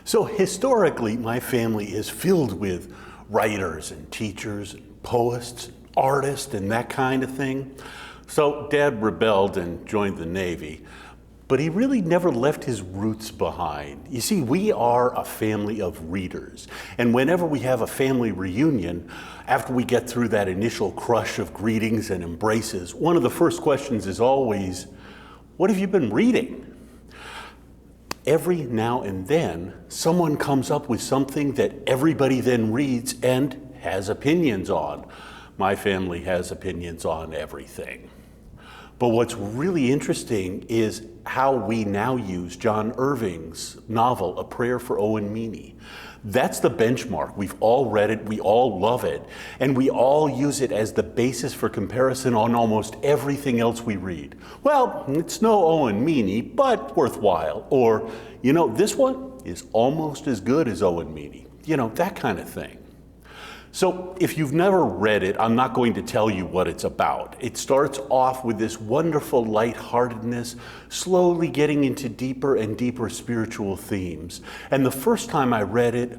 So historically, my family is filled with writers and teachers and poets, and artists and that kind of thing. So Dad rebelled and joined the Navy, but he really never left his roots behind. You see, we are a family of readers, and whenever we have a family reunion, after we get through that initial crush of greetings and embraces, one of the first questions is always, "What have you been reading?" Every now and then, someone comes up with something that everybody then reads and has opinions on. My family has opinions on everything. But what's really interesting is how we now use John Irving's novel, A Prayer for Owen Meany. That's the benchmark. We've all read it, we all love it, and we all use it as the basis for comparison on almost everything else we read. Well, it's no Owen Meany, but worthwhile. Or, this one is almost as good as Owen Meany. That kind of thing. So if you've never read it, I'm not going to tell you what it's about. It starts off with this wonderful lightheartedness, slowly getting into deeper and deeper spiritual themes. And the first time I read it,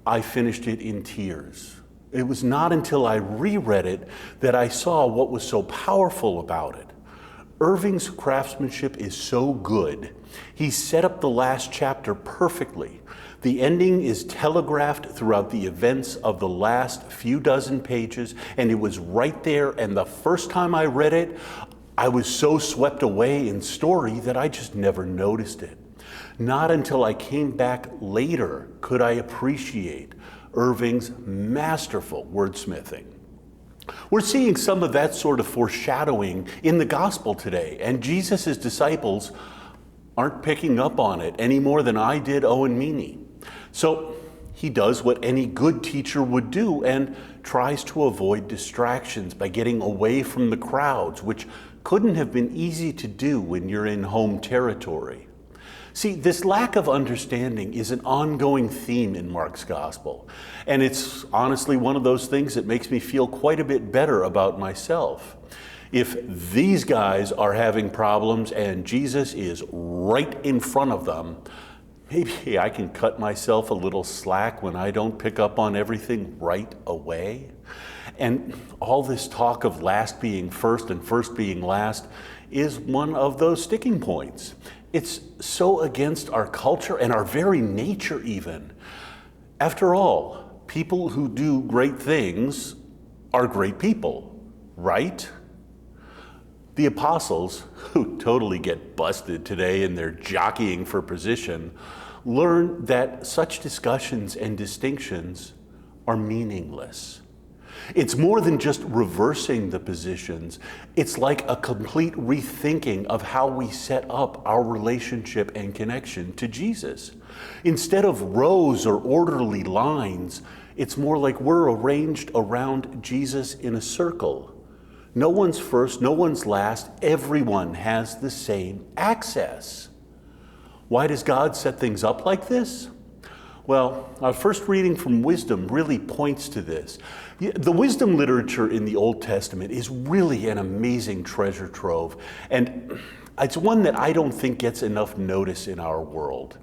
I finished it in tears. It was not until I reread it that I saw what was so powerful about it. Irving's craftsmanship is so good. He set up the last chapter perfectly. The ending is telegraphed throughout the events of the last few dozen pages, and it was right there. And the first time I read it, I was so swept away in story that I just never noticed it. Not until I came back later could I appreciate Irving's masterful wordsmithing. We're seeing some of that sort of foreshadowing in the gospel today, and Jesus' disciples aren't picking up on it any more than I did Owen Meany. So he does what any good teacher would do and tries to avoid distractions by getting away from the crowds, which couldn't have been easy to do when you're in home territory. See, this lack of understanding is an ongoing theme in Mark's gospel, and it's honestly one of those things that makes me feel quite a bit better about myself. If these guys are having problems and Jesus is right in front of them, maybe I can cut myself a little slack when I don't pick up on everything right away. And all this talk of last being first and first being last is one of those sticking points. It's so against our culture and our very nature even. After all, people who do great things are great people, right? The apostles, who totally get busted today in their jockeying for position, learn that such discussions and distinctions are meaningless. It's more than just reversing the positions. It's like a complete rethinking of how we set up our relationship and connection to Jesus. Instead of rows or orderly lines, it's more like we're arranged around Jesus in a circle. No one's first, no one's last. Everyone has the same access. Why does God set things up like this? Well, our first reading from Wisdom really points to this. The wisdom literature in the Old Testament is really an amazing treasure trove, and it's one that I don't think gets enough notice in our world.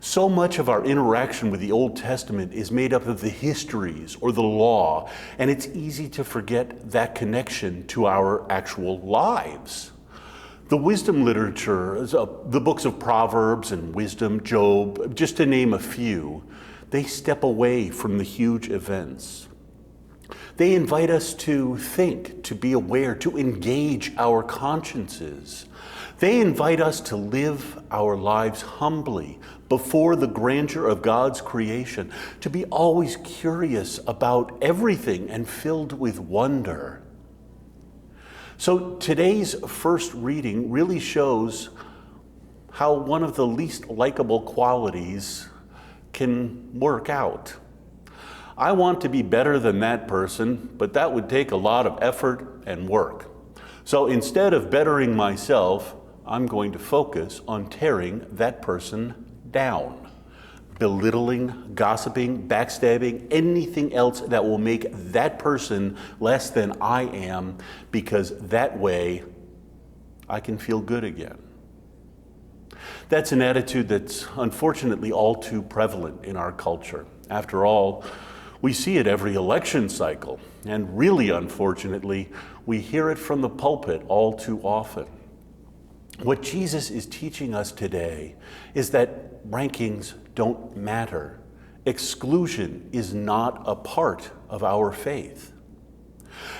So much of our interaction with the Old Testament is made up of the histories or the law, and it's easy to forget that connection to our actual lives. The wisdom literature, the books of Proverbs and Wisdom, Job, just to name a few, they step away from the huge events. They invite us to think, to be aware, to engage our consciences. They invite us to live our lives humbly before the grandeur of God's creation, to be always curious about everything and filled with wonder. So today's first reading really shows how one of the least likable qualities can work out. I want to be better than that person, but that would take a lot of effort and work. So instead of bettering myself, I'm going to focus on tearing that person down. Belittling, gossiping, backstabbing, anything else that will make that person less than I am, because that way I can feel good again. That's an attitude that's unfortunately all too prevalent in our culture. After all, we see it every election cycle, and really unfortunately, we hear it from the pulpit all too often. What Jesus is teaching us today is that rankings don't matter. Exclusion is not a part of our faith.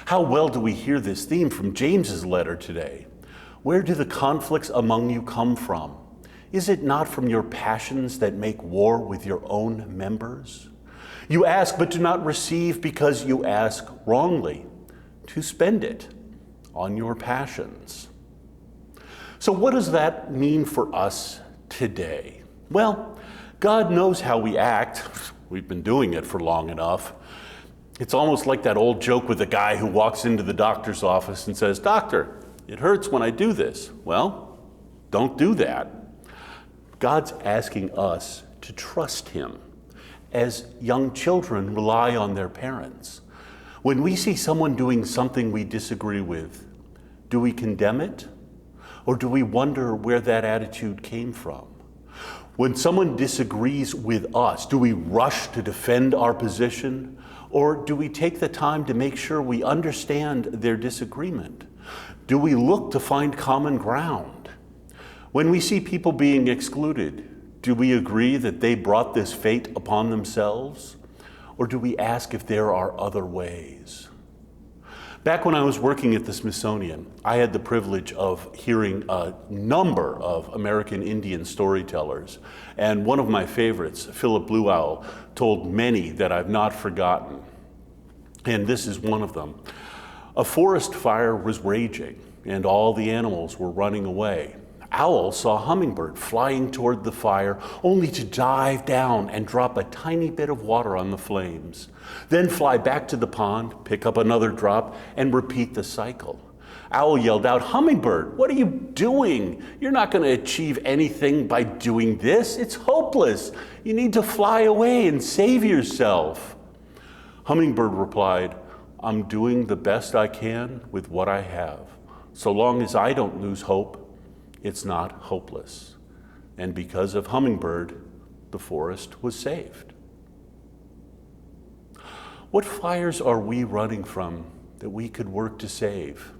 How well do we hear this theme from James's letter today? Where do the conflicts among you come from? Is it not from your passions that make war with your own members? You ask but do not receive because you ask wrongly, to spend it on your passions. So what does that mean for us today? Well, God knows how we act. We've been doing it for long enough. It's almost like that old joke with the guy who walks into the doctor's office and says, "Doctor, it hurts when I do this." Well, don't do that. God's asking us to trust him as young children rely on their parents. When we see someone doing something we disagree with, do we condemn it? Or do we wonder where that attitude came from? When someone disagrees with us, do we rush to defend our position? Or do we take the time to make sure we understand their disagreement? Do we look to find common ground? When we see people being excluded, do we agree that they brought this fate upon themselves? Or do we ask if there are other ways? Back when I was working at the Smithsonian, I had the privilege of hearing a number of American Indian storytellers. And one of my favorites, Philip Blue Owl, told many that I've not forgotten. And this is one of them. A forest fire was raging, and all the animals were running away. Owl saw Hummingbird flying toward the fire, only to dive down and drop a tiny bit of water on the flames. Then fly back to the pond, pick up another drop, and repeat the cycle. Owl yelled out, "Hummingbird, what are you doing? You're not going to achieve anything by doing this. It's hopeless. You need to fly away and save yourself." Hummingbird replied, "I'm doing the best I can with what I have. So long as I don't lose hope, it's not hopeless." And because of Hummingbird, the forest was saved. What fires are we running from that we could work to save?